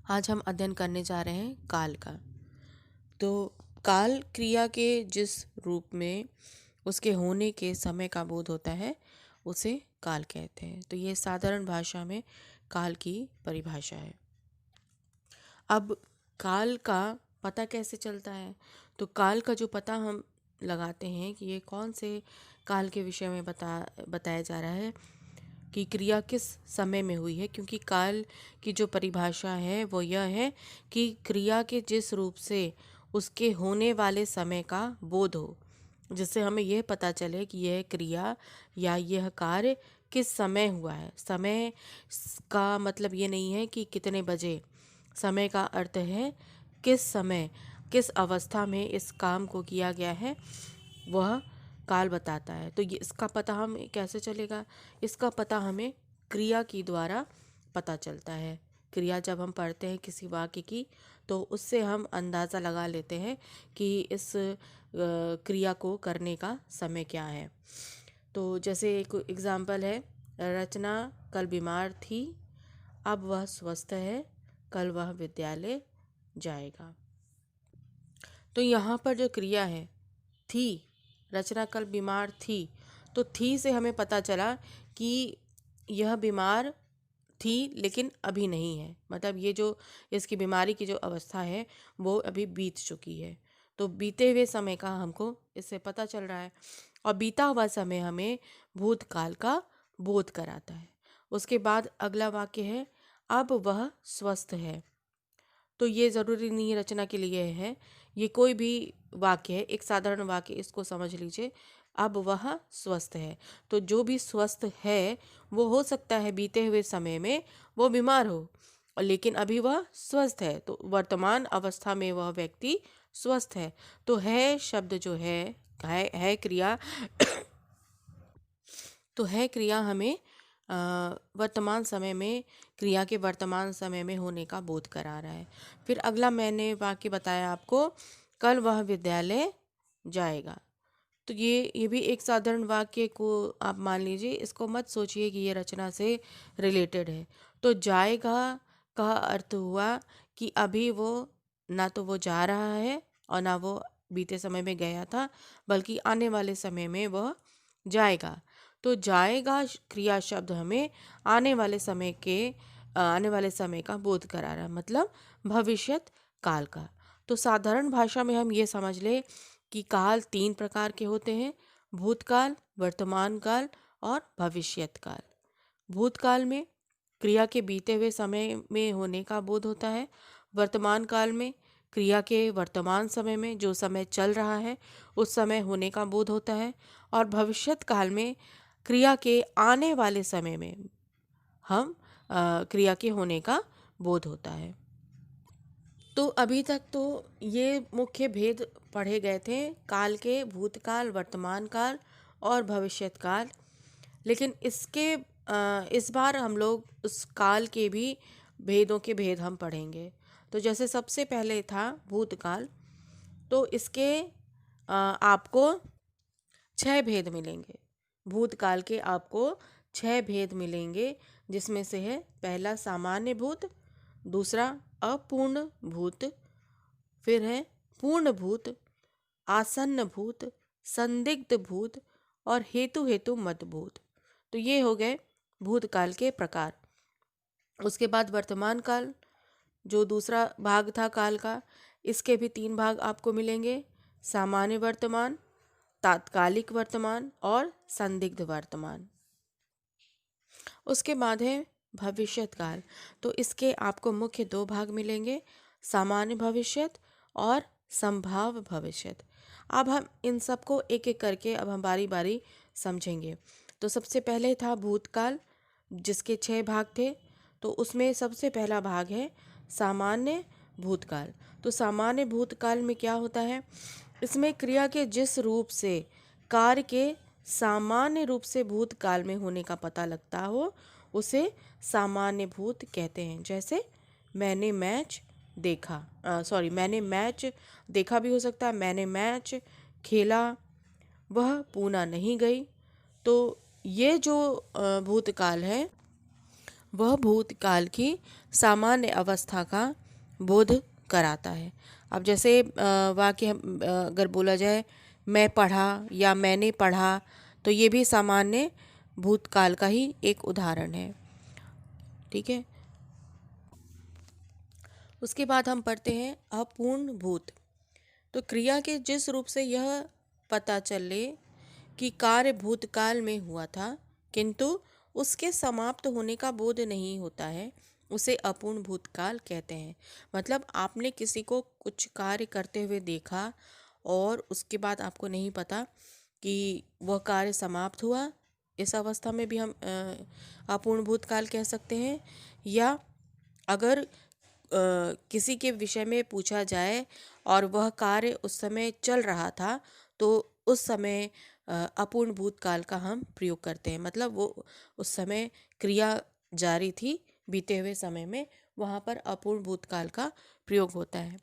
आज हम अध्ययन करने जा रहे हैं काल का। तो काल क्रिया के जिस रूप में उसके होने के समय का बोध होता है उसे काल कहते हैं। तो ये साधारण भाषा में काल की परिभाषा है। अब काल का पता कैसे चलता है? तो काल का जो पता हम लगाते हैं कि ये कौन से काल के विषय में बताया जा रहा है कि क्रिया किस समय में हुई है, क्योंकि काल की जो परिभाषा है वो यह है कि क्रिया के जिस रूप से उसके होने वाले समय का बोध हो, जिससे हमें यह पता चले कि यह क्रिया या यह कार्य किस समय हुआ है। समय का मतलब ये नहीं है कि कितने बजे, समय का अर्थ है किस समय, किस अवस्था में इस काम को किया गया है, वह काल बताता है। तो ये इसका पता हमें कैसे चलेगा? इसका पता हमें क्रिया की द्वारा पता चलता है। क्रिया जब हम पढ़ते हैं किसी वाक्य की तो उससे हम अंदाज़ा लगा लेते हैं कि इस क्रिया को करने का समय क्या है। तो जैसे एक एग्ज़ाम्पल है, रचना कल बीमार थी, अब वह स्वस्थ है, कल वह विद्यालय जाएगा। तो यहाँ पर जो क्रिया है थी, रचना कल बीमार थी, तो थी से हमें पता चला कि यह बीमार थी लेकिन अभी नहीं है। मतलब ये जो इसकी बीमारी की जो अवस्था है वो अभी बीत चुकी है। तो बीते हुए समय का हमको इससे पता चल रहा है, और बीता हुआ समय हमें भूतकाल का बोध कराता है। उसके बाद अगला वाक्य है, अब वह स्वस्थ है। तो ये ज़रूरी नहीं है रचना के लिए है, ये कोई भी वाक्य है, एक साधारण वाक्य, इसको समझ लीजिए। अब वह स्वस्थ है, तो जो भी स्वस्थ है वो हो सकता है बीते हुए समय में वो बीमार हो, और लेकिन अभी वह स्वस्थ है, तो वर्तमान अवस्था में वह व्यक्ति स्वस्थ है। तो है शब्द जो है क्रिया तो है क्रिया हमें वर्तमान समय में, क्रिया के वर्तमान समय में होने का बोध करा रहा है। फिर अगला मैंने वाक्य बताया आपको, कल वह विद्यालय जाएगा। तो ये भी एक साधारण वाक्य को आप मान लीजिए, इसको मत सोचिए कि ये रचना से रिलेटेड है। तो जाएगा का अर्थ हुआ कि अभी वो, ना तो वो जा रहा है और ना वो बीते समय में गया था, बल्कि आने वाले समय में वह जाएगा। तो जाएगा क्रिया शब्द हमें आने वाले समय का बोध करा रहा है, मतलब भविष्यत काल का। तो साधारण भाषा में हम ये समझ ले कि काल 3 प्रकार के होते हैं: भूतकाल, वर्तमान काल और भविष्यत काल। भूतकाल में क्रिया के बीते हुए समय में होने का बोध होता है। वर्तमान काल में क्रिया के वर्तमान समय में, जो समय चल रहा है, उस समय होने का बोध होता है। और भविष्यत काल में क्रिया के आने वाले समय में हम क्रिया के होने का बोध होता है। तो अभी तक तो ये मुख्य भेद पढ़े गए थे काल के: भूतकाल, वर्तमान काल और भविष्यत काल। लेकिन इस बार हम लोग उस काल के भी भेद हम पढ़ेंगे। तो जैसे सबसे पहले था भूतकाल, तो इसके आपको 6 भेद मिलेंगे। भूतकाल के आपको 6 भेद मिलेंगे, जिसमें से है पहला सामान्य भूत, दूसरा अपूर्ण भूत, फिर है पूर्ण भूत, आसन्न भूत, संदिग्ध भूत और हेतु मत भूत। तो ये हो गए भूतकाल के प्रकार। उसके बाद वर्तमान काल, जो दूसरा भाग था काल का, इसके भी 3 भाग आपको मिलेंगे: सामान्य वर्तमान, तात्कालिक वर्तमान और संदिग्ध वर्तमान। उसके बाद है भविष्यत काल। तो इसके आपको मुख्य 2 भाग मिलेंगे: सामान्य भविष्यत और संभाव्य भविष्यत। अब हम इन सबको एक एक करके अब हम बारी बारी समझेंगे। तो सबसे पहले था भूतकाल, जिसके 6 भाग थे। तो उसमें सबसे पहला भाग है सामान्य भूतकाल। तो सामान्य भूतकाल में क्या होता है? इसमें क्रिया के जिस रूप से कार्य के सामान्य रूप से भूतकाल में होने का पता लगता हो उसे सामान्य भूत कहते हैं। जैसे मैंने मैच मैंने मैच देखा भी हो सकता है, मैंने मैच खेला, वह पूना नहीं गई। तो ये जो भूतकाल है वह भूतकाल की सामान्य अवस्था का बोध कराता है। अब जैसे वाक्य अगर बोला जाए मैं पढ़ा या मैंने पढ़ा, तो ये भी सामान्य भूतकाल का ही एक उदाहरण है। ठीक है। उसके बाद हम पढ़ते हैं अपूर्ण भूत। तो क्रिया के जिस रूप से यह पता चले कि कार्य भूतकाल में हुआ था किंतु उसके समाप्त होने का बोध नहीं होता है, उसे अपूर्ण भूतकाल कहते हैं। मतलब आपने किसी को कुछ कार्य करते हुए देखा और उसके बाद आपको नहीं पता कि वह कार्य समाप्त हुआ, इस अवस्था में भी हम अपूर्ण भूतकाल कह सकते हैं। या अगर किसी के विषय में पूछा जाए और वह कार्य उस समय चल रहा था, तो उस समय अपूर्ण भूतकाल का हम प्रयोग करते हैं। मतलब वो उस समय क्रिया जारी थी बीते हुए समय में, वहाँ पर अपूर्ण भूतकाल का प्रयोग होता है।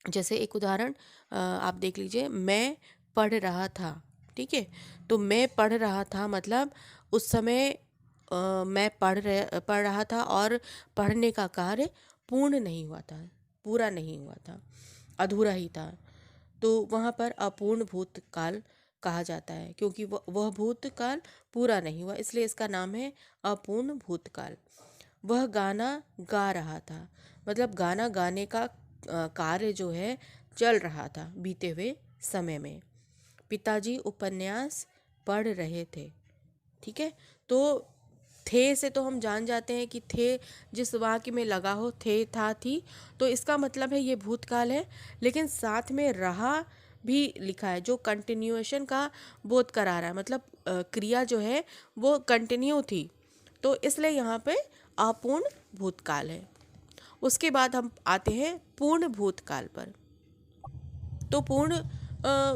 जैसे एक उदाहरण आप देख लीजिए, मैं पढ़ रहा था। ठीक है। तो मैं पढ़ रहा था मतलब उस समय मैं पढ़ रहा था और पढ़ने का कार्य पूर्ण नहीं हुआ था, पूरा नहीं हुआ था, अधूरा ही था। तो वहाँ पर अपूर्ण भूतकाल कहा जाता है, क्योंकि वह भूतकाल पूरा नहीं हुआ, इसलिए इसका नाम है अपूर्ण भूतकाल। वह गाना गा रहा था, मतलब गाना गाने का कार्य जो है चल रहा था बीते हुए समय में। पिताजी उपन्यास पढ़ रहे थे। ठीक है। तो थे से तो हम जान जाते हैं कि थे जिस वाक्य में लगा हो, थे, था, थी, तो इसका मतलब है ये भूतकाल है। लेकिन साथ में रहा भी लिखा है, जो कंटिन्यूएशन का बोध करा रहा है, मतलब क्रिया जो है वो कंटिन्यू थी, तो इसलिए यहाँ पे अपूर्ण भूतकाल है। उसके बाद हम आते हैं पूर्ण भूतकाल पर। तो पूर्ण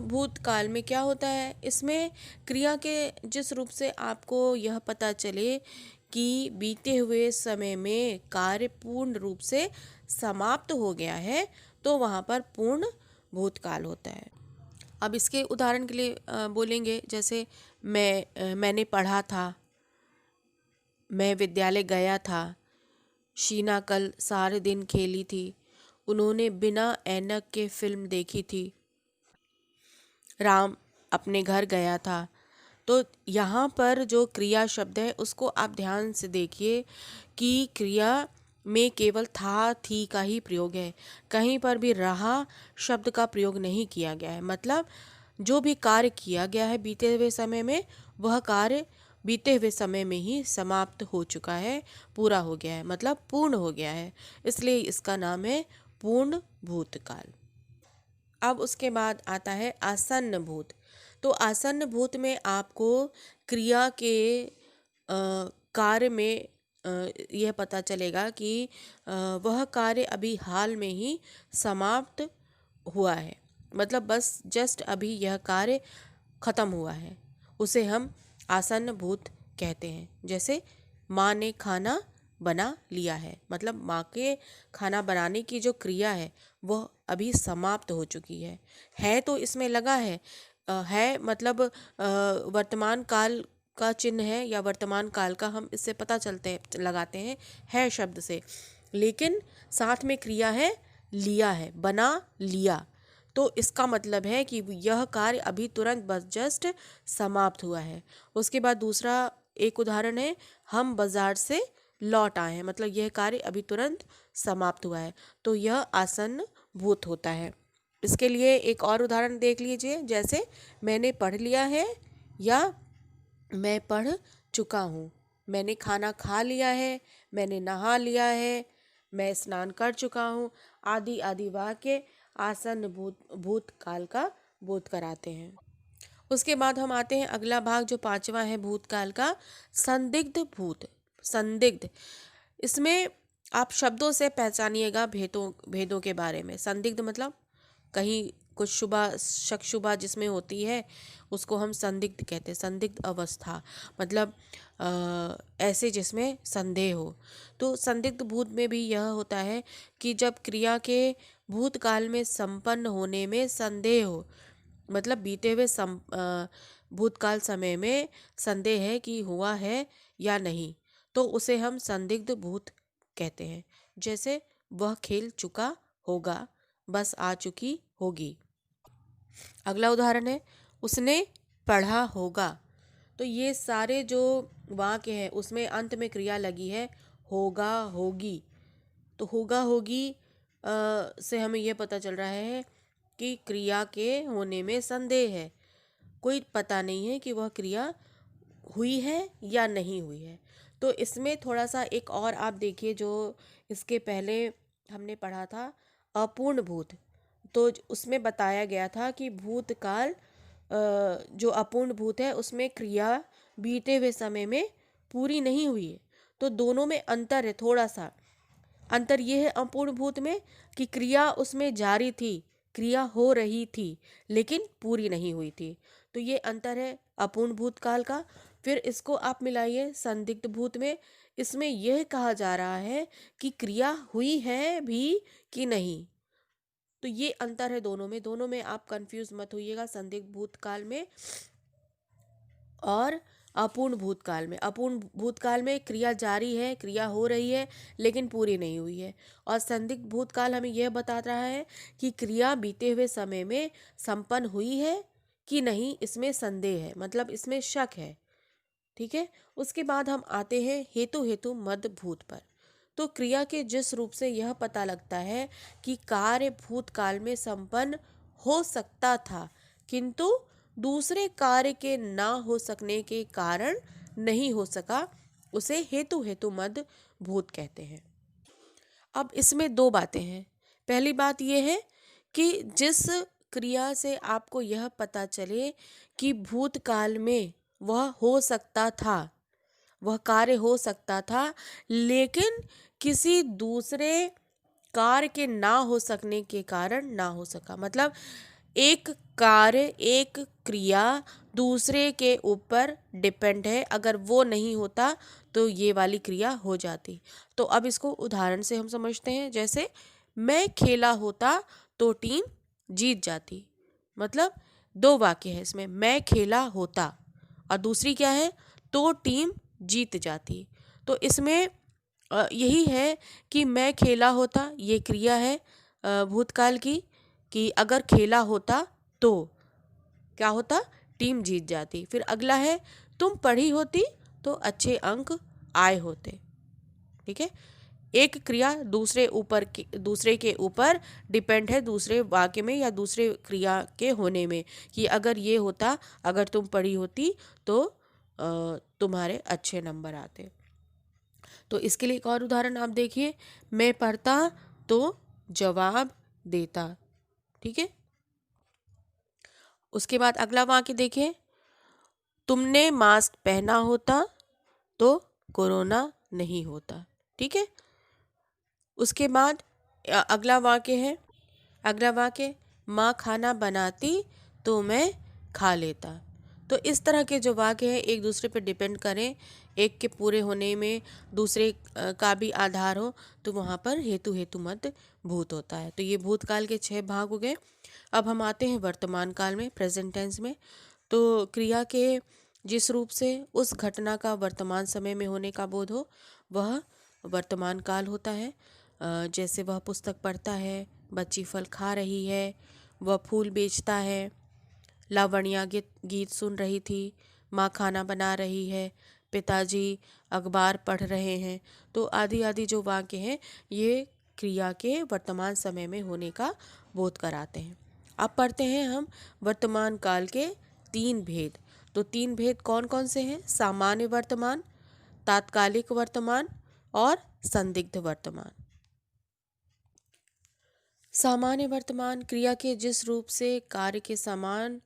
भूतकाल में क्या होता है, इसमें क्रिया के जिस रूप से आपको यह पता चले कि बीते हुए समय में कार्य पूर्ण रूप से समाप्त हो गया है, तो वहाँ पर पूर्ण भूतकाल होता है। अब इसके उदाहरण के लिए बोलेंगे, जैसे मैंने पढ़ा था, मैं विद्यालय गया था, शीना कल सारे दिन खेली थी, उन्होंने बिना ऐनक के फिल्म देखी थी, राम अपने घर गया था। तो यहाँ पर जो क्रिया शब्द है उसको आप ध्यान से देखिए कि क्रिया में केवल था, थी का ही प्रयोग है, कहीं पर भी रहा शब्द का प्रयोग नहीं किया गया है। मतलब जो भी कार्य किया गया है बीते हुए समय में, वह कार्य बीते हुए समय में ही समाप्त हो चुका है, पूरा हो गया है, मतलब पूर्ण हो गया है, इसलिए इसका नाम है पूर्ण भूतकाल। अब उसके बाद आता है आसन्न भूत। तो आसन्न भूत में आपको क्रिया के कार्य में यह पता चलेगा कि वह कार्य अभी हाल में ही समाप्त हुआ है, मतलब बस जस्ट अभी यह कार्य खत्म हुआ है, उसे हम आसन्न भूत कहते हैं। जैसे माँ ने खाना बना लिया है, मतलब माँ के खाना बनाने की जो क्रिया है वह अभी समाप्त हो चुकी है तो इसमें लगा है मतलब वर्तमान काल का चिन्ह है, या वर्तमान काल का हम इससे पता चलते लगाते हैं है शब्द से, लेकिन साथ में क्रिया है लिया है, बना लिया, तो इसका मतलब है कि यह कार्य अभी तुरंत बस जस्ट समाप्त हुआ है। उसके बाद दूसरा एक उदाहरण है, हम बाजार से लौट आए हैं, मतलब यह कार्य अभी तुरंत समाप्त हुआ है, तो यह आसन्न भूत होता है। इसके लिए एक और उदाहरण देख लीजिए, जैसे मैंने पढ़ लिया है या मैं पढ़ चुका हूँ, मैंने खाना खा लिया है, मैंने नहा लिया है, मैं स्नान कर चुका हूँ, आदि आदि वाक्य आसन्न भूतकाल का बोध कराते हैं। उसके बाद हम आते हैं अगला भाग, जो पांचवा है भूतकाल का, संदिग्ध भूत। संदिग्ध, इसमें आप शब्दों से पहचानिएगा भेदों के बारे में। संदिग्ध मतलब कहीं कुछ शुबा शक शुबा जिसमें होती है, उसको हम संदिग्ध कहते हैं। संदिग्ध अवस्था मतलब ऐसे जिसमें संदेह हो। तो संदिग्ध भूत में भी यह होता है कि जब क्रिया के भूतकाल में संपन्न होने में संदेह हो, मतलब बीते हुए भूतकाल समय में संदेह है कि हुआ है या नहीं, तो उसे हम संदिग्ध भूत कहते हैं। जैसे वह खेल चुका होगा, बस आ चुकी होगी। अगला उदाहरण है उसने पढ़ा होगा। तो ये सारे जो वाक्य हैं उसमें अंत में क्रिया लगी है होगा होगी। तो होगा होगी से हमें यह पता चल रहा है कि क्रिया के होने में संदेह है। कोई पता नहीं है कि वह क्रिया हुई है या नहीं हुई है। तो इसमें थोड़ा सा एक और आप देखिए, जो इसके पहले हमने पढ़ा था अपूर्ण भूत। तो उसमें बताया गया था कि भूतकाल जो अपूर्ण भूत है उसमें क्रिया बीते हुए समय में पूरी नहीं हुई है। तो दोनों में अंतर है। थोड़ा सा अंतर ये है अपूर्ण भूत में कि क्रिया उसमें जारी थी, क्रिया हो रही थी लेकिन पूरी नहीं हुई थी। तो ये अंतर है अपूर्ण भूतकाल का। फिर इसको आप मिलाइए संदिग्ध भूत में। इसमें यह कहा जा रहा है कि क्रिया हुई है भी कि नहीं। तो ये अंतर है दोनों में आप कंफ्यूज मत होइएगा। संदिग्ध भूतकाल में और अपूर्ण भूतकाल में। अपूर्ण भूतकाल में क्रिया जारी है, क्रिया हो रही है लेकिन पूरी नहीं हुई है। और संदिग्ध भूतकाल हमें यह बता रहा है कि क्रिया बीते हुए समय में संपन्न हुई है कि नहीं, इसमें संदेह है, मतलब इसमें शक है। ठीक है। उसके बाद हम आते हैं हेतु हेतु मद भूत पर। तो क्रिया के जिस रूप से यह पता लगता है कि कार्य भूतकाल में संपन्न हो सकता था किंतु दूसरे कार्य के ना हो सकने के कारण नहीं हो सका, उसे हेतु हेतु मद भूत कहते हैं। अब इसमें दो बातें हैं। पहली बात यह है कि जिस क्रिया से आपको यह पता चले कि भूतकाल में वह हो सकता था, वह कार्य हो सकता था लेकिन किसी दूसरे कार्य के ना हो सकने के कारण ना हो सका। मतलब एक कार्य, एक क्रिया दूसरे के ऊपर डिपेंड है, अगर वो नहीं होता तो ये वाली क्रिया हो जाती। तो अब इसको उदाहरण से हम समझते हैं। जैसे मैं खेला होता तो टीम जीत जाती। मतलब दो वाक्य है इसमें, मैं खेला होता और दूसरी क्या है, तो टीम जीत जाती। तो इसमें यही है कि मैं खेला होता, ये क्रिया है भूतकाल की, कि अगर खेला होता तो क्या होता, टीम जीत जाती। फिर अगला है तुम पढ़ी होती तो अच्छे अंक आए होते। ठीक है। एक क्रिया दूसरे के ऊपर डिपेंड है, दूसरे वाक्य में या दूसरे क्रिया के होने में, कि अगर ये होता, अगर तुम पढ़ी होती तो तुम्हारे अच्छे नंबर आते। तो इसके लिए एक और उदाहरण आप देखिए, मैं पढ़ता तो जवाब देता। ठीक है। उसके बाद अगला वाक्य देखिए, तुमने मास्क पहना होता तो कोरोना नहीं होता। ठीक है। उसके बाद अगला वाक्य माँ खाना बनाती तो मैं खा लेता। तो इस तरह के जो वाक्य हैं एक दूसरे पर डिपेंड करें, एक के पूरे होने में दूसरे का भी आधार हो, तो वहाँ पर हेतु हेतु मद भूत होता है। तो ये भूतकाल के 6 भाग हो गए। अब हम आते हैं वर्तमान काल में, प्रेजेंट टेंस में। तो क्रिया के जिस रूप से उस घटना का वर्तमान समय में होने का बोध हो, वह वर्तमान काल होता है। जैसे वह पुस्तक पढ़ता है, बच्ची फल खा रही है, वह फूल बेचता है, लावण्या गीत सुन रही थी, माँ खाना बना रही है, पिताजी अखबार पढ़ रहे हैं। तो आदि आदि जो वाक्य हैं ये क्रिया के वर्तमान समय में होने का बोध कराते हैं। अब पढ़ते हैं हम वर्तमान काल के 3 भेद। तो 3 भेद कौन कौन से हैं? सामान्य वर्तमान, तात्कालिक वर्तमान और संदिग्ध वर्तमान। सामान्य वर्तमान क्रिया के जिस रूप से कार्य के समान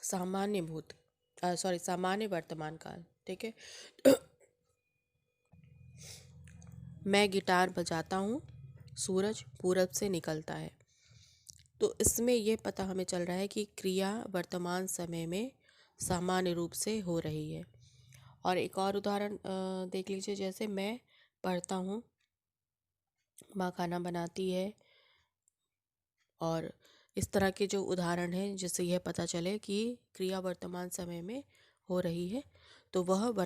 सामान्य वर्तमान काल। ठीक है। मैं गिटार बजाता हूँ, सूरज पूरब से निकलता है। तो इसमें यह पता हमें चल रहा है कि क्रिया वर्तमान समय में सामान्य रूप से हो रही है। और एक और उदाहरण देख लीजिए, जैसे मैं पढ़ता हूँ, माँ खाना बनाती है, और इस तरह के जो उदाहरण हैं जिससे यह पता चले कि क्रिया वर्तमान समय में हो रही है। तो वह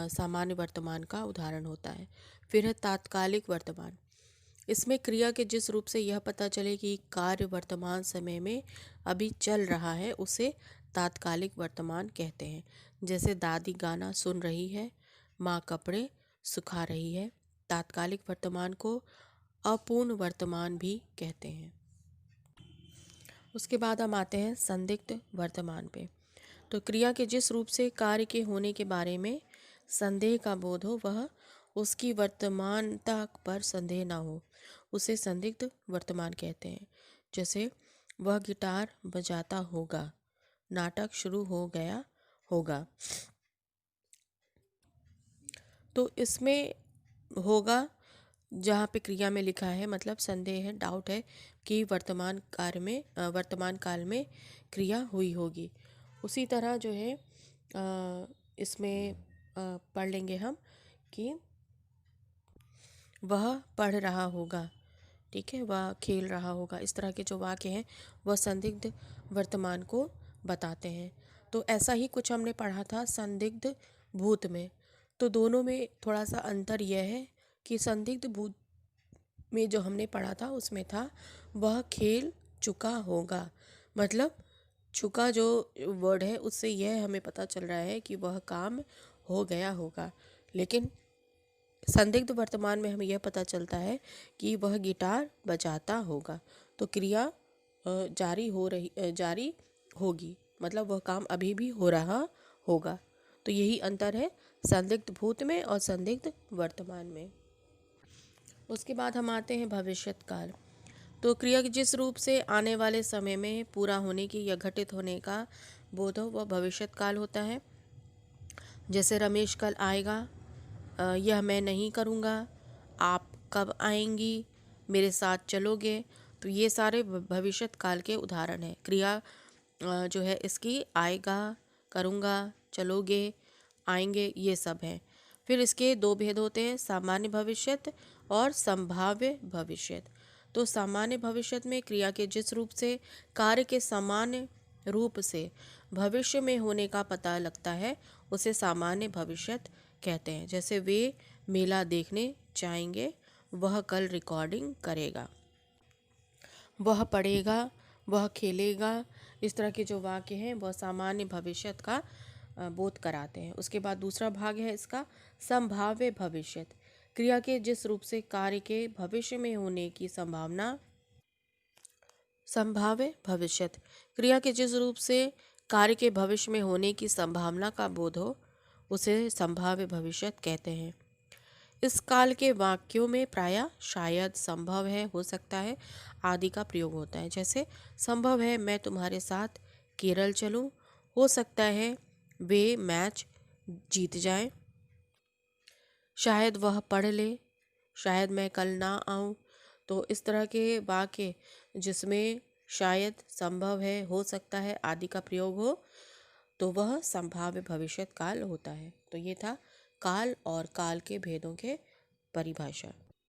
सामान्य वर्तमान का उदाहरण होता है। फिर है तात्कालिक वर्तमान। इसमें क्रिया के जिस रूप से यह पता चले कि कार्य वर्तमान समय में अभी चल रहा है उसे तात्कालिक वर्तमान कहते हैं। जैसे दादी गाना सुन रही है, माँ कपड़े सुखा रही है। तात्कालिक वर्तमान को अपूर्ण वर्तमान भी कहते हैं। उसके बाद हम आते हैं संदिग्ध वर्तमान पे। तो क्रिया के जिस रूप से कार्य के होने के बारे में संदेह का बोध हो, वह उसकी वर्तमानता पर संदेह ना हो, उसे संदिग्ध वर्तमान कहते हैं। जैसे वह गिटार बजाता होगा, नाटक शुरू हो गया होगा। तो इसमें होगा जहाँ पे क्रिया में लिखा है, मतलब संदेह है, डाउट है कि वर्तमान काल में क्रिया हुई होगी। उसी तरह जो है इसमें पढ़ लेंगे हम कि वह पढ़ रहा होगा, ठीक है, वह खेल रहा होगा। इस तरह के जो वाक्य हैं वह संदिग्ध वर्तमान को बताते हैं। तो ऐसा ही कुछ हमने पढ़ा था संदिग्ध भूत में। तो दोनों में थोड़ा सा अंतर यह है कि संदिग्ध भूत में जो हमने पढ़ा था उसमें था वह खेल चुका होगा, मतलब चुका जो वर्ड है उससे यह हमें पता चल रहा है कि वह काम हो गया होगा। लेकिन संदिग्ध वर्तमान में हमें यह पता चलता है कि वह गिटार बजाता होगा। तो क्रिया जारी होगी, मतलब वह काम अभी भी हो रहा होगा। तो यही अंतर है संदिग्ध भूत में और संदिग्ध वर्तमान में। उसके बाद हम आते हैं भविष्यत काल। तो क्रिया के जिस रूप से आने वाले समय में पूरा होने की या घटित होने का बोध हो, वह भविष्यत काल होता है। जैसे रमेश कल आएगा, यह मैं नहीं करूँगा, आप कब आएंगी, मेरे साथ चलोगे। तो ये सारे भविष्यत काल के उदाहरण हैं। क्रिया जो है इसकी आएगा, करूँगा, चलोगे, आएंगे, ये सब हैं। फिर इसके दो भेद होते हैं, सामान्य भविष्यत और संभाव्य भविष्यत। तो सामान्य भविष्यत में क्रिया के जिस रूप से कार्य के सामान्य रूप से भविष्य में होने का पता लगता है उसे सामान्य भविष्यत कहते हैं। जैसे वे मेला देखने जाएंगे, वह कल रिकॉर्डिंग करेगा, वह पढ़ेगा, वह खेलेगा। इस तरह के जो वाक्य हैं वह सामान्य भविष्यत का बोध कराते हैं। उसके बाद दूसरा भाग है इसका संभाव्य भविष्यत। क्रिया के जिस रूप से कार्य के भविष्य में होने की संभावना। संभाव्य भविष्यत क्रिया के जिस रूप से कार्य के भविष्य में होने की संभावना का बोध हो उसे संभाव्य भविष्यत कहते हैं। इस काल के वाक्यों में प्रायः शायद, संभव है, हो सकता है आदि का प्रयोग होता है। जैसे संभव है मैं तुम्हारे साथ केरल चलूं, हो सकता है वे मैच जीत जाएं, शायद वह पढ़ ले, शायद मैं कल ना आऊं। तो इस तरह के वाक्य जिसमें शायद, संभव है, हो सकता है आदि का प्रयोग हो तो वह संभाव्य भविष्यत काल होता है। तो ये था काल और काल के भेदों के परिभाषा।